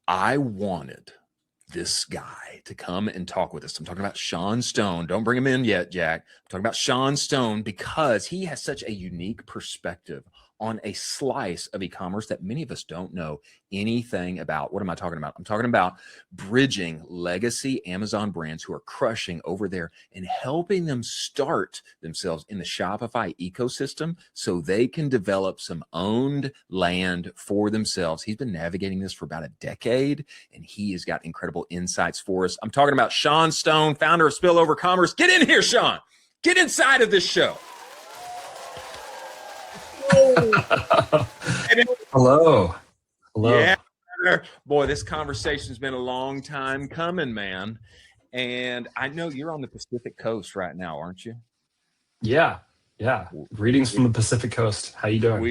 I wanted this guy to come and talk with us. I'm talking about Sean Stone. Don't bring him in yet, Jack. I'm talking about Sean Stone because he has such a unique perspective on a slice of e-commerce that many of us don't know anything about. What am I talking about? I'm talking about bridging legacy Amazon brands who are crushing over there and helping them start themselves in the Shopify ecosystem so they can develop some owned land for themselves. He's been navigating this for about a decade, and he has got incredible insights for us. I'm talking about Sean Stone, founder of Spillover Commerce. Get in here, Sean. Get inside of this show. Hello. Yeah. Boy, this conversation's been a long time coming, man. And I know you're on the Pacific Coast right now, aren't you? Yeah. Greetings from the Pacific Coast. How you doing?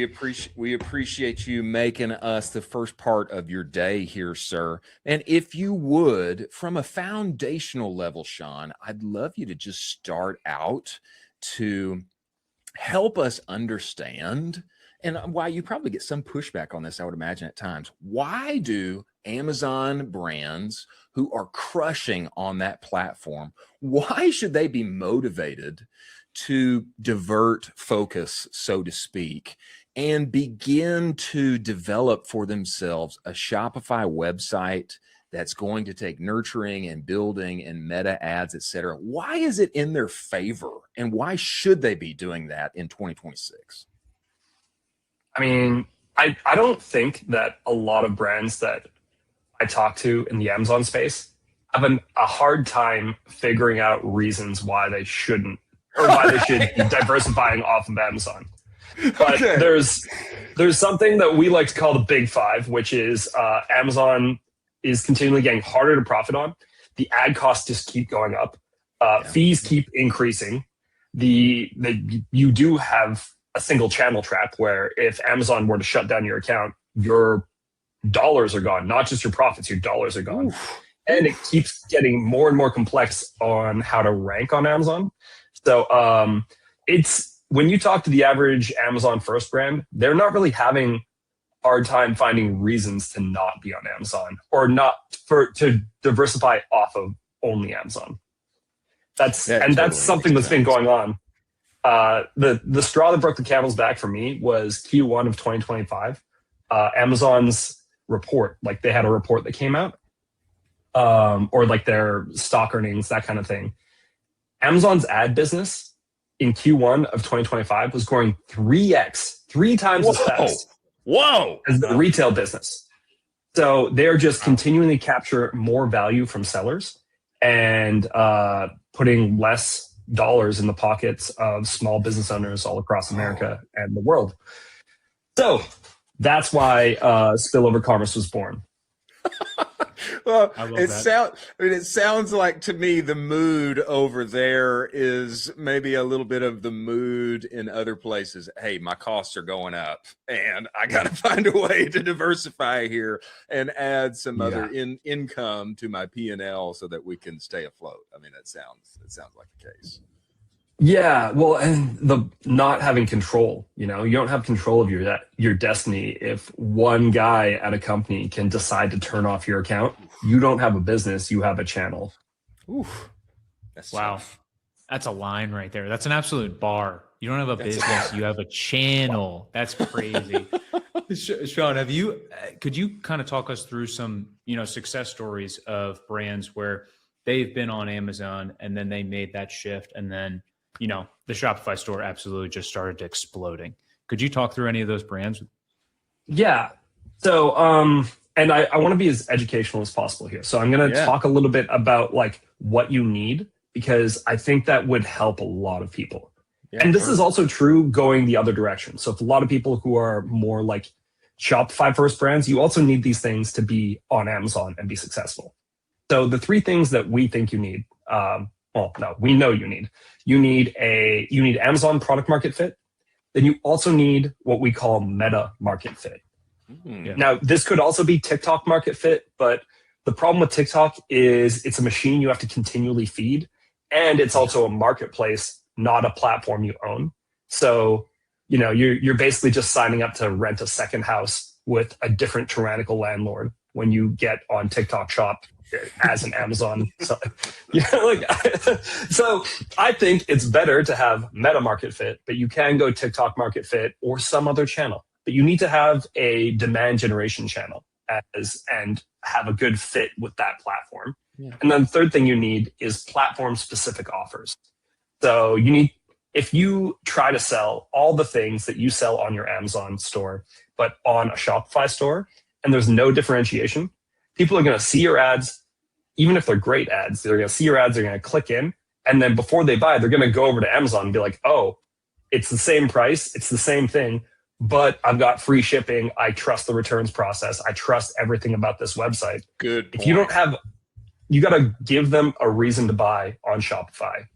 We appreciate you making us the first part of your day here, sir. And if you would, from a foundational level, Sean, I'd love you to just start out to help us understand, and why you probably get some pushback on this, I would imagine at times. Why do Amazon brands who are crushing on that platform, why should they be motivated to divert focus, so to speak, and begin to develop for themselves a Shopify website that's going to take nurturing and building and meta ads, et cetera? Why is it in their favor, and why should they be doing that in 2026? I mean, I don't think that a lot of brands that I talk to in the Amazon space have a hard time figuring out reasons why they shouldn't, or why they should be diversifying off of Amazon. But there's something that we like to call the big five, which is Amazon is continually getting harder to profit on. The ad costs just keep going up. Fees keep increasing. You do have a single channel trap where if Amazon were to shut down your account, your dollars are gone, not just your profits, your dollars are gone. Oof. And it keeps getting more and more complex on how to rank on Amazon. So it's when you talk to the average Amazon first brand, they're not really having hard time finding reasons to not be on Amazon or to diversify off of only Amazon. That's something that's been going on. The straw that broke the camel's back for me was Q1 of 2025. Amazon's report, like they had a report that came out, or like their stock earnings, that kind of thing. Amazon's ad business in Q1 of 2025 was growing 3x, 3 times as fast. As the retail business. So they're just continuing to capture more value from sellers and putting less dollars in the pockets of small business owners all across America and the world. So that's why Spillover Commerce was born. Well, it sounds like to me the mood over there is maybe a little bit of the mood in other places. Hey, my costs are going up and I got to find a way to diversify here and add some other income to my P&L so that we can stay afloat. I mean, it sounds like the case. Yeah, well, and the not having control, you don't have control of your destiny. If one guy at a company can decide to turn off your account, you don't have a business, you have a channel. Oof. That's tough. That's a line right there. That's an absolute bar. You don't have a business, you have a channel. That's crazy. Sean, could you kind of talk us through some, success stories of brands where they've been on Amazon and then they made that shift and then the Shopify store absolutely just started exploding. Could you talk through any of those brands? Yeah. So, and I want to be as educational as possible here. So I'm going to talk a little bit about like what you need, because I think that would help a lot of people. Yeah, and this is also true going the other direction. So if a lot of people who are more like Shopify first brands, you also need these things to be on Amazon and be successful. So the 3 things that we think you need, we know you need. You need Amazon product market fit. Then you also need what we call meta market fit. Yeah. Now, this could also be TikTok market fit, but the problem with TikTok is it's a machine you have to continually feed, and it's also a marketplace, not a platform you own. So, you're basically just signing up to rent a second house with a different tyrannical landlord when you get on TikTok Shop as an Amazon. So, so I think it's better to have meta market fit, but you can go TikTok market fit or some other channel. But you need to have a demand generation channel and have a good fit with that platform. Yeah. And then the third thing you need is platform specific offers. So you need, if you try to sell all the things that you sell on your Amazon store, but on a Shopify store, and there's no differentiation, people are going to see your ads, even if they're great ads. They're going to see your ads, they're going to click in, and then before they buy, they're going to go over to Amazon and be like, oh, it's the same price, it's the same thing, but I've got free shipping. I trust the returns process. I trust everything about this website. Good point. If you don't have, you got to give them a reason to buy on Shopify.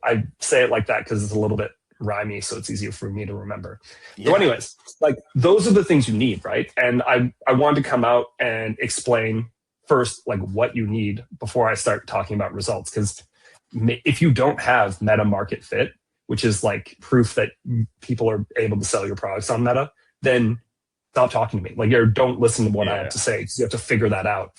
I say it like that because it's a little bit rhymey, so it's easier for me to remember. Yeah. So anyways, like those are the things you need, right? And I wanted to come out and explain first like what you need before I start talking about results. Because if you don't have meta market fit, which is like proof that people are able to sell your products on Meta, then stop talking to me. Like, don't listen to what I have to say, because you have to figure that out.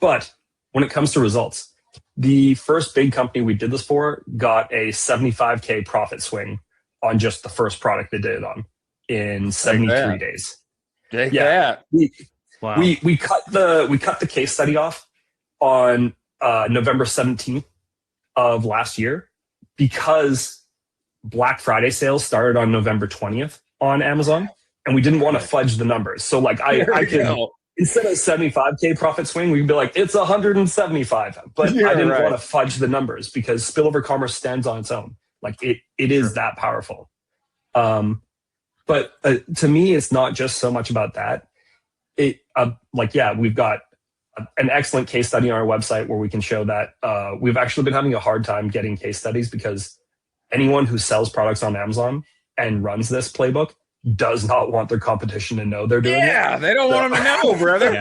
But when it comes to results, the first big company we did this for got a 75K profit swing on just the first product they did it on in 73 days. Take that. We cut the case study off on November 17th of last year because Black Friday sales started on November 20th on Amazon, and we didn't want to fudge the numbers. So like I could, instead of 75K profit swing, we could be like, it's 175. But I didn't want to fudge the numbers because Spillover Commerce stands on its own. Like it is that powerful. But to me, it's not just so much about that. We've got an excellent case study on our website where we can show that. We've actually been having a hard time getting case studies because anyone who sells products on Amazon and runs this playbook does not want their competition to know they're doing it. Yeah, they don't want them to know, brother.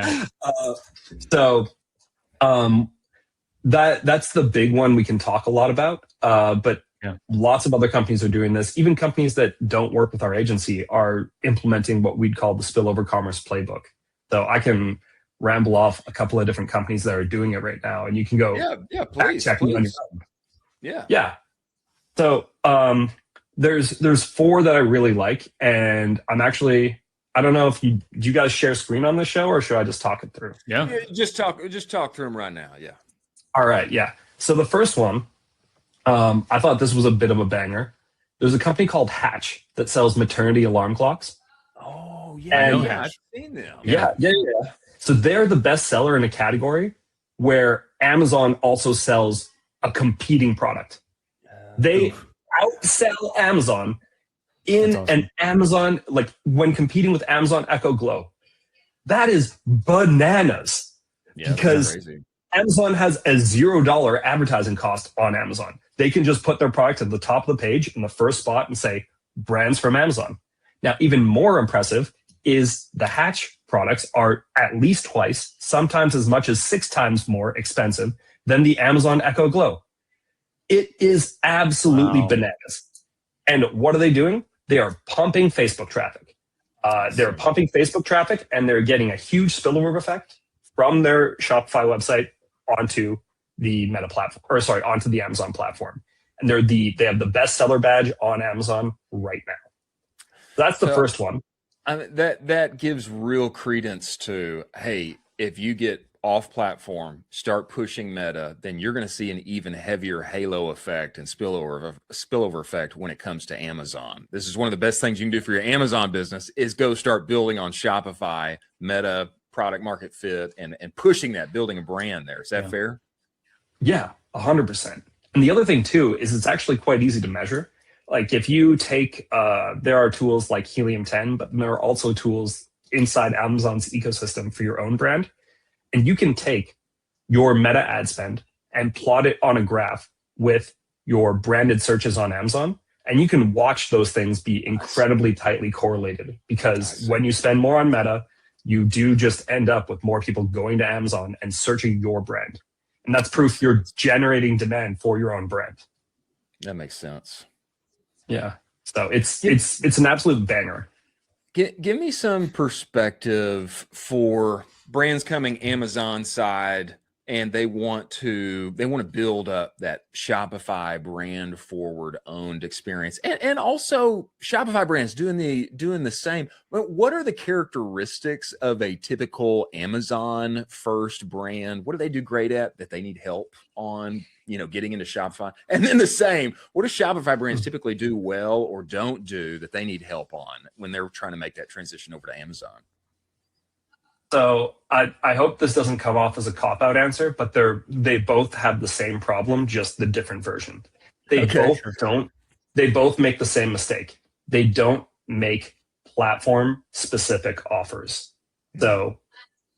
That's the big one we can talk a lot about. But lots of other companies are doing this. Even companies that don't work with our agency are implementing what we'd call the Spillover Commerce playbook. So I can ramble off a couple of different companies that are doing it right now, and you can go please. check me on your own. Yeah. So there's four that I really like, and I don't know if do you guys share screen on this show, or should I just talk it through? Yeah, just talk through them right now. Yeah. All right. Yeah. So the first one, I thought this was a bit of a banger. There's a company called Hatch that sells maternity alarm clocks. Oh yeah, I've seen them. Yeah. So they're the best seller in a category where Amazon also sells a competing product. They outsell Amazon in an Amazon, like when competing with Amazon Echo Glow. That is bananas. Yeah, because Amazon has a $0 advertising cost on Amazon. They can just put their product at the top of the page in the first spot and say, brands from Amazon. Now, even more impressive is the Hatch products are at least twice, sometimes as much as 6 times more expensive than the Amazon Echo Glow. It is absolutely bananas. And what are they doing? They are pumping Facebook traffic. They're pumping Facebook traffic, and they're getting a huge spillover effect from their Shopify website onto the Meta platform, onto the Amazon platform. And they have the bestseller badge on Amazon right now. So that's the first one. That gives real credence to, hey, if you get off platform, start pushing Meta, then you're going to see an even heavier halo effect and spillover effect when it comes to Amazon. This is one of the best things you can do for your Amazon business is go start building on Shopify, Meta, product market fit, and pushing that, building a brand there. Is that fair? Yeah, 100%. And the other thing too is it's actually quite easy to measure. Like if you take, there are tools like Helium 10, but there are also tools inside Amazon's ecosystem for your own brand. And you can take your Meta ad spend and plot it on a graph with your branded searches on Amazon. And you can watch those things be incredibly tightly correlated because when you spend more on Meta, you do just end up with more people going to Amazon and searching your brand. And that's proof you're generating demand for your own brand. That makes sense. Yeah. So it's an absolute banger. Give me some perspective for brands coming Amazon side, and they want to build up that Shopify brand forward owned experience, and also Shopify brands doing the same. But what are the characteristics of a typical Amazon first brand? What do they do great at that they need help on? Getting into Shopify, and then the same. What do Shopify brands typically do well or don't do that they need help on when they're trying to make that transition over to Amazon? So I hope this doesn't come off as a cop-out answer, but they both have the same problem, just the different version. They both make the same mistake. They don't make platform-specific offers. So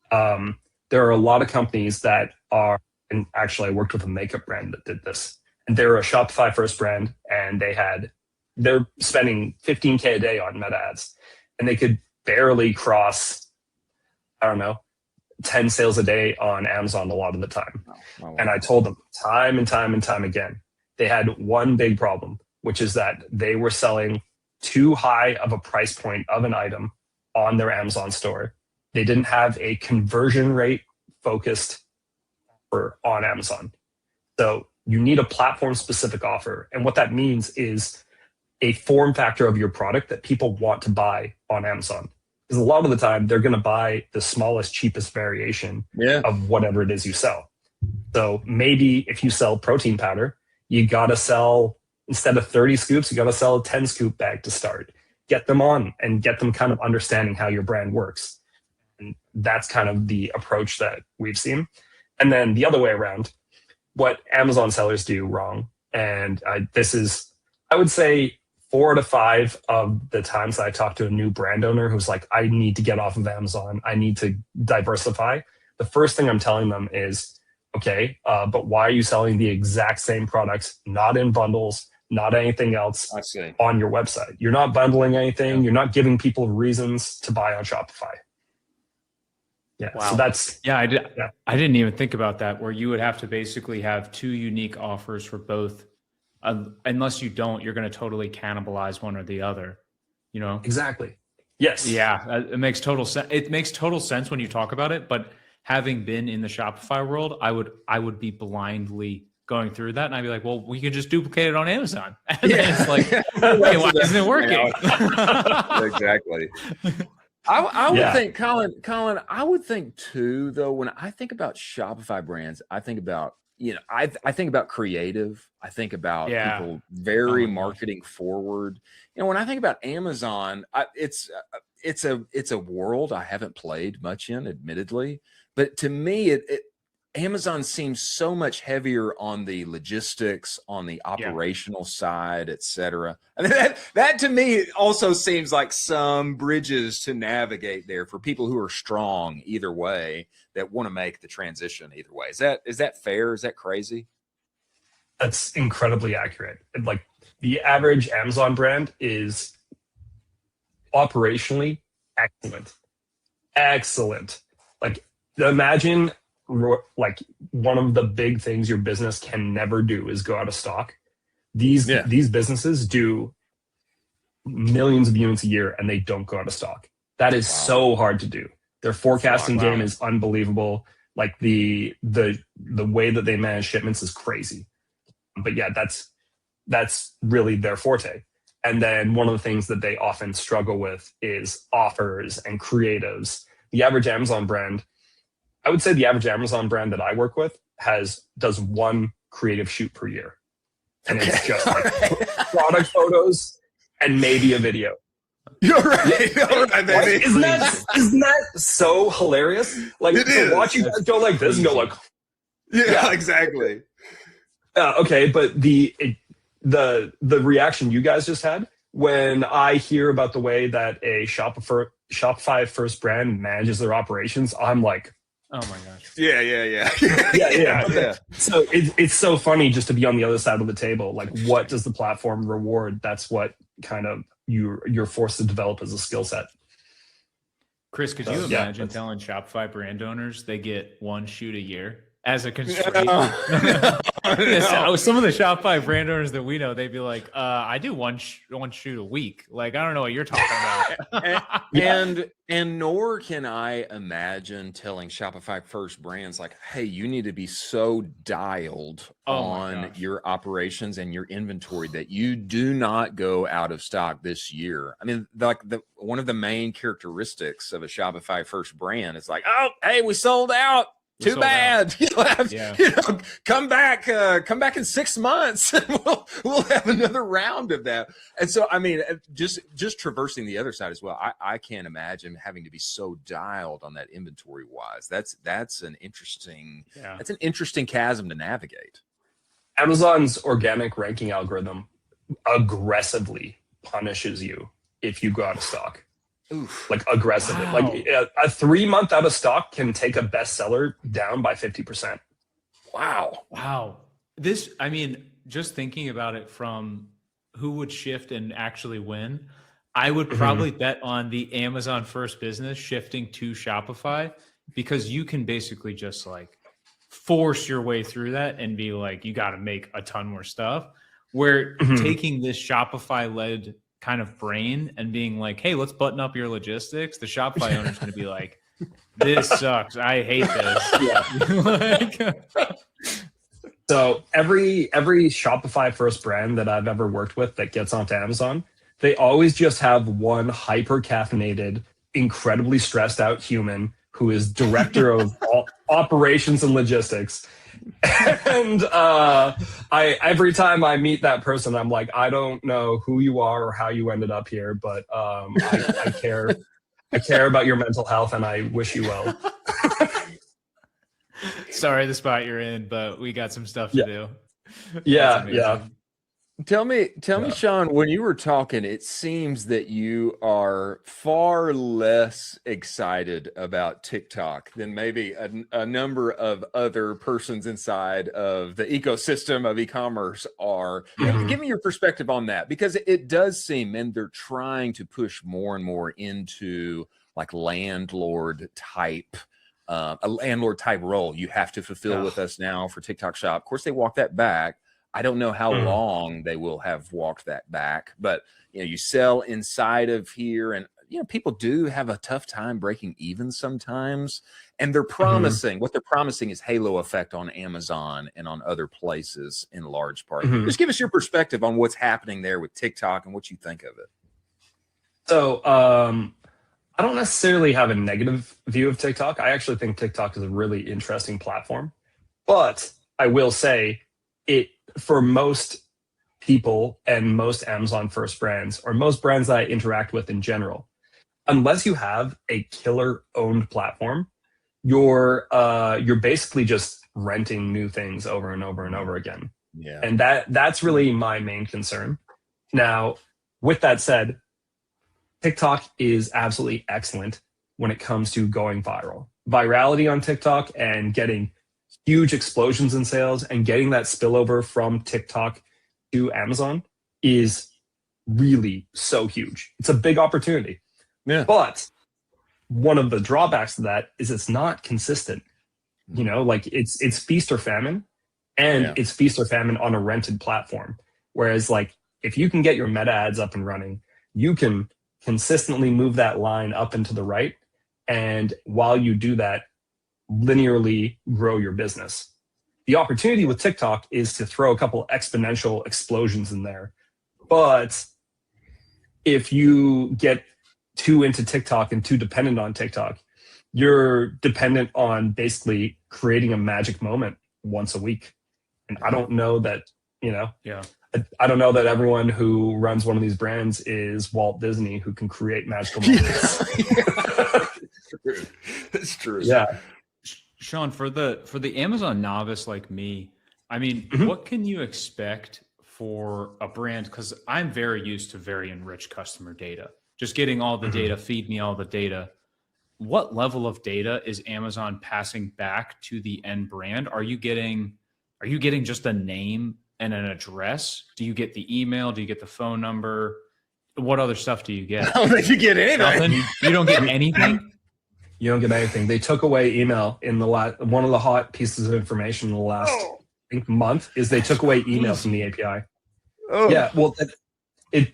there are a lot of companies that are, and actually I worked with a makeup brand that did this, and they're a Shopify first brand, and they're spending $15K a day on meta ads, and they could barely cross, I don't know, 10 sales a day on Amazon a lot of the time. Wow. And I told them time and time and time again, they had one big problem, which is that they were selling too high of a price point of an item on their Amazon store. They didn't have a conversion rate focused offer on Amazon. So you need a platform specific offer. And what that means is a form factor of your product that people want to buy on Amazon. Because a lot of the time they're going to buy the smallest, cheapest variation of whatever it is you sell. So maybe if you sell protein powder, you got to sell, instead of 30 scoops, you got to sell a 10 scoop bag to start. Get them on and get them kind of understanding how your brand works. And that's kind of the approach that we've seen. And then the other way around, what Amazon sellers do wrong, and I would say 4 to 5 of the times that I talk to a new brand owner who's like, I need to get off of Amazon, I need to diversify. The first thing I'm telling them is, okay, but why are you selling the exact same products, not in bundles, not anything else on your website? You're not bundling anything. You're not giving people reasons to buy on Shopify. Yeah. Wow. So that's, I didn't even think about that, where you would have to basically have 2 unique offers for both. Unless you don't, you're going to totally cannibalize one or the other, Exactly. Yes. Yeah. It makes total sense. It makes total sense when you talk about it, but having been in the Shopify world, I would be blindly going through that. And I'd be like, well, we can just duplicate it on Amazon. And then it's like, wait, why isn't it working? Exactly. I would think, Colin, I would think too, though, when I think about Shopify brands, I think about, I think about creative. I think about people very marketing forward. When I think about Amazon, it's a world I haven't played much in, admittedly, but to me, Amazon seems so much heavier on the logistics, on the operational side, et cetera. And that to me also seems like some bridges to navigate there for people who are strong either way, that want to make the transition either way. Is that fair? Is that crazy? That's incredibly accurate. Like, the average Amazon brand is operationally excellent. Like, imagine, like, one of the big things your business can never do is go out of stock. These businesses do millions of units a year and they don't go out of stock. That is so hard to do. Their forecasting game is unbelievable. Like, the way that they manage shipments is crazy. But yeah, that's really their forte. And then one of the things that they often struggle with is offers and creatives. The average Amazon brand, I would say the average Amazon brand that I work with does 1 creative shoot per year. And it's just like product photos and maybe a video. You're right. You're right, baby. Isn't that so hilarious? Like, to watch you guys go like this and go like, exactly. Okay, but the reaction you guys just had when I hear about the way that a Shopify first brand manages their operations, I'm like, oh my gosh. Yeah. So it's so funny just to be on the other side of the table. Like, what does the platform reward? That's what kind of you're forced to develop as a skill set. Chris, could you imagine telling Shopify brand owners they get 1 shoot a year? as a constraint. No. Some of the Shopify brand owners that we know, they'd be like, I do one shoot a week. Like, I don't know what you're talking about. And nor can I imagine telling Shopify first brands like, hey, you need to be so dialed on your operations and your inventory that you do not go out of stock this year. I mean, like one of the main characteristics of a Shopify first brand is like, oh, hey, we sold out. Too bad. Come back in 6 months, and we'll have another round of that. And so, I mean, just traversing the other side as well. I can't imagine having to be so dialed on that inventory wise. That's an interesting chasm to navigate. Amazon's organic ranking algorithm aggressively punishes you if you go out of stock. Oof. Like aggressively. Wow. Like a 3 month out of stock can take a bestseller down by 50%. Wow. This, I mean, just thinking about it from who would shift and actually win, I would probably bet on the Amazon first business shifting to Shopify, because you can basically just like force your way through that and be like, you got to make a ton more stuff. Where taking this Shopify led kind of brain and being like, hey, let's button up your logistics, the Shopify owner's going to be like, this sucks. I hate this. So every Shopify first brand that I've ever worked with that gets onto Amazon, they always just have one hyper caffeinated, incredibly stressed out human who is director of all operations and logistics. And every time I meet that person, I'm like, I don't know who you are or how you ended up here, but I care. I care about your mental health, and I wish you well. Sorry, the spot you're in, but we got some stuff to do. Yeah. Tell me, Sean, when you were talking, it seems that you are far less excited about TikTok than maybe a number of other persons inside of the ecosystem of e-commerce are. Give me your perspective on that, because it does seem, and they're trying to push more and more into like landlord type, a landlord type role. You have to fulfill with us now for TikTok Shop. Of course, they walk that back. I don't know how long they will have walked that back, but you sell inside of here, and people do have a tough time breaking even sometimes. And they're promising what they're promising is halo effect on Amazon and on other places in large part. Just give us your perspective on what's happening there with TikTok and what you think of it. So I don't necessarily have a negative view of TikTok. I actually think TikTok is a really interesting platform, but I will say for most people and most Amazon first brands, or most brands that I interact with in general, unless you have a killer owned platform, you're basically just renting new things over and over and over again. Yeah. And that's really my main concern. Now, with that said, TikTok is absolutely excellent when it comes to going viral. Virality on TikTok and getting huge explosions in sales and getting that spillover from TikTok to Amazon is really so huge. It's a big opportunity. Yeah. But one of the drawbacks to that is it's not consistent. Like it's feast or famine, and it's feast or famine on a rented platform. Whereas like if you can get your meta ads up and running, you can consistently move that line up and to the right. And while you do that, linearly grow your business. The opportunity with TikTok is to throw a couple exponential explosions in there. But if you get too into TikTok and too dependent on TikTok, you're dependent on basically creating a magic moment once a week. And I don't know that, I don't know that everyone who runs one of these brands is Walt Disney, who can create magical moments. It's true. Yeah. Sean, for the Amazon novice like me, I mean, what can you expect for a brand? Because I'm very used to very enriched customer data, just getting all the data, feed me all the data. What level of data is Amazon passing back to the end brand? Are you getting just a name and an address? Do you get the email? Do you get the phone number? What other stuff do you get? I don't think you get anything. Nothing? You don't get anything? You don't get anything. They took away email in the one of the hot pieces of information in the last I think, month is they took away email from the API. Oh. Yeah, well,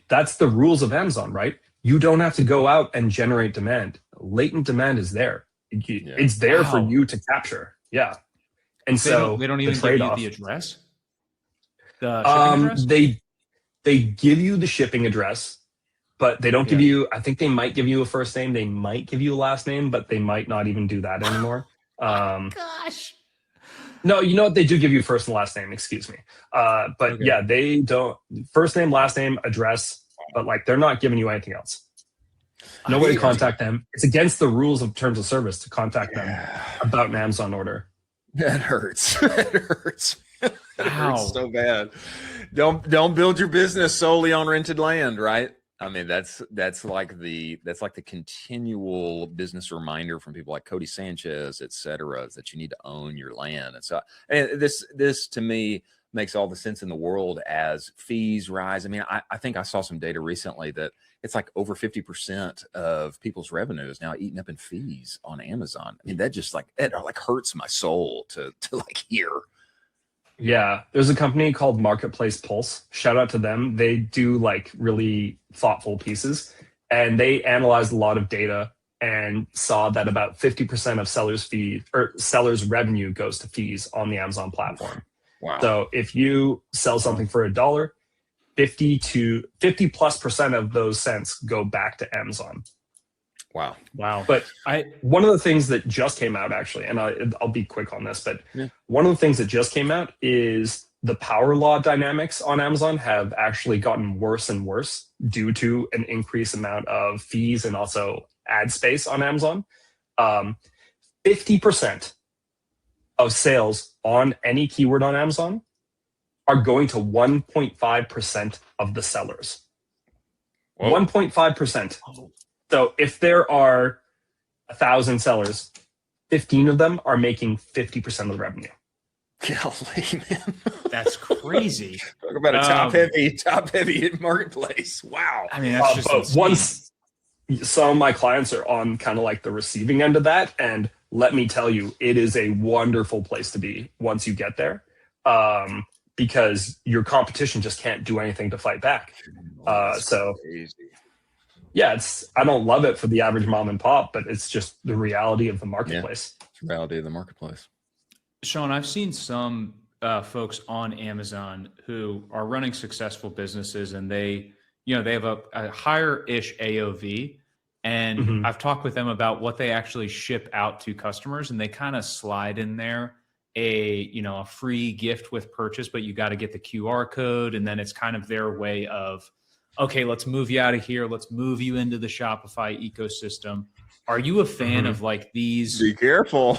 that's the rules of Amazon, right? You don't have to go out and generate demand. Latent demand is there. It's there for you to capture. Yeah. And so they don't even give you the address. The shipping address? They give you the shipping address, but they don't give you, I think they might give you a first name, they might give you a last name, but they might not even do that anymore. Gosh. No, you know what? They do give you first and last name, excuse me. But yeah, they don't first name, last name, address, but like they're not giving you anything else. No way to contact them. It's against the rules of terms of service to contact them about an Amazon order. That hurts. That hurts. That hurts so bad. Don't build your business solely on rented land, right? I mean, that's like the continual business reminder from people like Cody Sanchez, et cetera, is that you need to own your land. And so, and this to me makes all the sense in the world as fees rise. I mean, I think I saw some data recently that it's like over 50% of people's revenue is now eaten up in fees on Amazon. I mean, that just it hurts my soul to like hear. Yeah, there's a company called Marketplace Pulse. Shout out to them. They do like really thoughtful pieces, and they analyzed a lot of data and saw that about 50% of sellers' revenue goes to fees on the Amazon platform. Wow. So if you sell something for $1, 50+ % of those cents go back to Amazon. Wow. But one of the things that just came out, actually, and I'll be quick on this, but one of the things that just came out is the power law dynamics on Amazon have actually gotten worse and worse due to an increased amount of fees and also ad space on Amazon. 50% of sales on any keyword on Amazon are going to 1.5% of the sellers. 1.5%. So if there are 1,000 sellers, 15 of them are making 50% of the revenue. Golly, man. That's crazy. Talk about a top heavy marketplace. Wow. I mean, that's just but once some of my clients are on kind of like the receiving end of that, and let me tell you, it is a wonderful place to be once you get there, because your competition just can't do anything to fight back. So crazy. Yeah, I don't love it for the average mom and pop, but it's just the reality of the marketplace. Yeah, it's the reality of the marketplace. Sean, I've seen some folks on Amazon who are running successful businesses, and they have a higher-ish AOV. And I've talked with them about what they actually ship out to customers, and they kind of slide in there a free gift with purchase, but you got to get the QR code, and then it's kind of their way of, okay, let's move you out of here. Let's move you into the Shopify ecosystem. Are you a fan of like these? Be careful.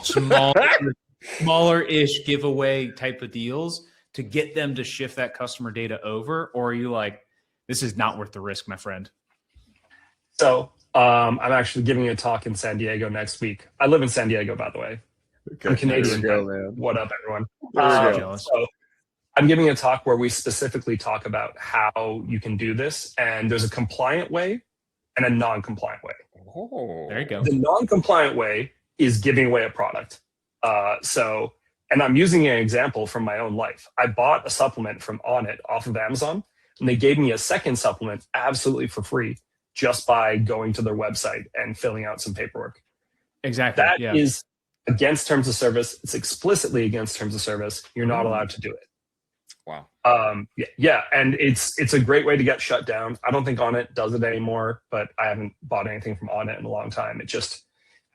Smaller-ish giveaway type of deals to get them to shift that customer data over? Or are you like, this is not worth the risk, my friend? So I'm actually giving a talk in San Diego next week. I live in San Diego, by the way. Okay. I'm Canadian. What up, everyone? So I'm giving a talk where we specifically talk about how you can do this. And there's a compliant way and a non-compliant way. Oh, there you go. The non-compliant way is giving away a product. And I'm using an example from my own life. I bought a supplement from Onnit off of Amazon, and they gave me a second supplement absolutely for free just by going to their website and filling out some paperwork. Exactly. That is against terms of service. It's explicitly against terms of service. You're not allowed to do it. Wow. Yeah, and it's a great way to get shut down. I don't think Onnit does it anymore, but I haven't bought anything from Onnit in a long time. It just,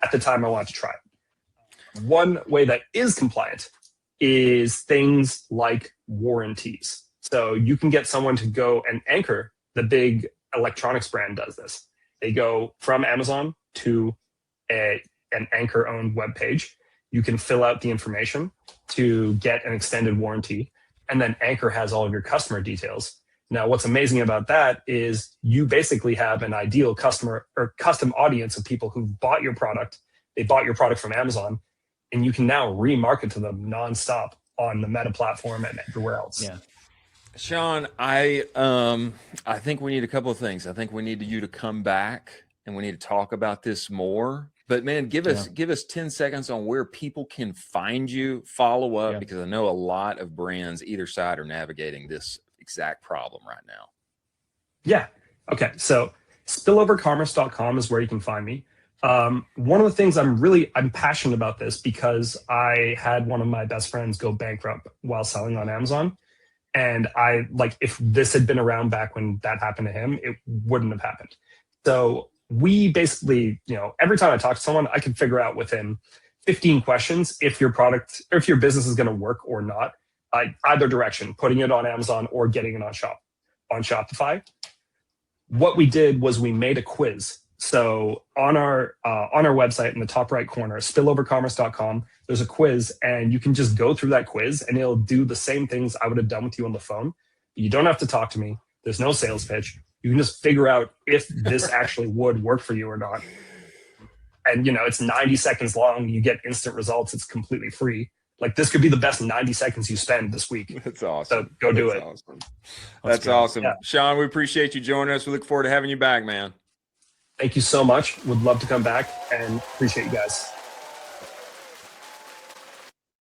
at the time, I wanted to try it. One way that is compliant is things like warranties. So you can get someone to go and Anchor, the big electronics brand, does this. They go from Amazon to an Anchor-owned web page. You can fill out the information to get an extended warranty. And then Anchor has all of your customer details. Now, what's amazing about that is you basically have an ideal customer or custom audience of people who've bought your product. They bought your product from Amazon, and you can now remarket to them nonstop on the Meta platform and everywhere else. Yeah. Sean, I think we need a couple of things. I think we need you to come back and we need to talk about this more. But man, give us 10 seconds on where people can find you, follow up, because I know a lot of brands either side are navigating this exact problem right now. Yeah. Okay. So spillovercommerce.com is where you can find me. One of the things I'm passionate about this because I had one of my best friends go bankrupt while selling on Amazon. And if this had been around back when that happened to him, it wouldn't have happened. So we basically, every time I talk to someone, I can figure out within 15 questions if your product or if your business is going to work or not, either direction, putting it on Amazon or getting it on Shopify. What we did was we made a quiz. So on our website in the top right corner, spillovercommerce.com, there's a quiz, and you can just go through that quiz and it'll do the same things I would have done with you on the phone. You don't have to talk to me. There's no sales pitch. You can just figure out if this actually would work for you or not. And it's 90 seconds long. You get instant results. It's completely free. Like, this could be the best 90 seconds you spend this week. That's awesome. So go do it. Awesome. That's awesome. Yeah. Sean, we appreciate you joining us. We look forward to having you back, man. Thank you so much. Would love to come back and appreciate you guys.